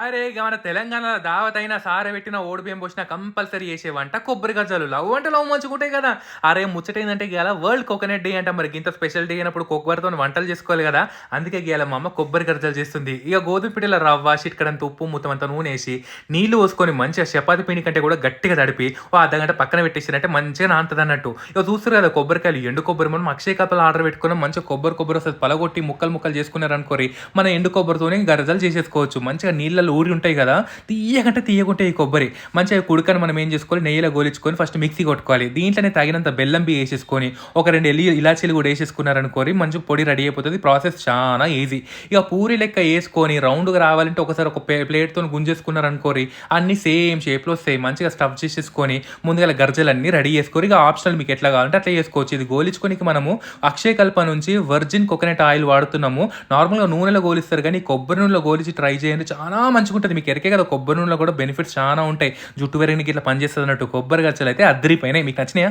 అరే! ఇగ మన తెలంగాణలో దావతయినా, సారెబెట్టినా, ఓడిబియ్యం పోసినా కంపల్సరీ చేసే వంట కొబ్బరి గజ్జలు. లవ్ అంటే లవ్ మంచిగుంటాయి గదా! అరే! ముచ్చటేందంటే ఇయాల వరల్డ్ కోకోనట్ డే అంట. మరి గింత స్పెషల్ డే అయినప్పుడు కొబ్బరితోని వంటలు చేసుకోవాలి గదా! అందుకే ఇయాల మా అమ్మ కొబ్బరి గరిజలు చేస్తుంది. ఇగ గోధుమ పిండిలో రవ్వ, చిటికెడంత ఉప్పు, మొత్తమంతా నూనేసి, నీళ్లు పోసుకొని మంచిగా చపాతీ పిండి కంటే కూడా గట్టిగా తడిపి, ఓ అర్ధగంట పక్కన పెట్టేసిరంటే మంచిగా నానుతదన్నట్టు. ఇగ చూస్తుర్రు గదా కొబ్బరికాయలు, ఎండు కొబ్బరి మనం అక్షయ కాతలో ఆర్డర్ పెట్టుకున్నాం. మంచిగా కొబ్బరి పలగొట్టి ముక్కలు ముక్కలు చేసుకున్నారనుకోర్రి, మన ఎండు కొబ్బరితోనే గరిజలు చేసేసుకోవచ్చు. మంచిగా నీళ్ళలో ఊరి ఉంటాయి గదా! తియ్యగంటే తియ్యగుంటాయి ఈ కొబ్బరి. మంచిగా కుడకని మనం ఏం చేసుకోవాలి, నెయ్యిలో గోలించుకొని ఫస్ట్ మిక్సీ కొట్టుకోవాలి. దీంట్లోనే తగినంత బెల్లం ఏసేసుకొని, ఒక 2 ఇలాచీలు కూడా ఏసేసుకున్నారనుకోరి, మంచిగా పొడి రెడీ అయిపోతది. ప్రాసెస్ చానా ఈజీ. ఇక పూరి లెక్క ఏసుకొని రౌండ్‌గా రావాలంటే ఒకసారి ఒక ప్లేట్‌తోని గుంజేసుకున్నారనుకోరి, అన్నీ సేమ్ షేప్‌లో వస్తాయి. మంచిగా స్టఫ్ చేసేసుకొని, ముందుగాల గర్జలన్నీ రెడీ చేసుకోరి. ఇక ఆప్షనల్ మీకు ఎట్లా కావాలంటే అట్లా చేసుకోవచ్చు. ఇది గోలించుకోనికి మనము అక్షయ కల్ప నుంచి వర్జిన్ కోకోనట్ ఆయిల్ వాడుతున్నాము. నార్మల్‌గా నూనెలో గోలిస్తారు గానీ, కొబ్బరి నూనెలో గోలిచి ట్రై చేయండి. చానా మంచిగుంటది. మీకు ఎరికే కదా కొబ్బరి నూనెలో కూడా బెనిఫిట్స్ చానా ఉంటాయి. జుట్టు పెరగనీకి ఇట్లా పనిచేస్తదన్నట్టు. కొబ్బరి గచ్చలైతే అద్దిరిపోయినాయి. మీకు నచ్చినాయా?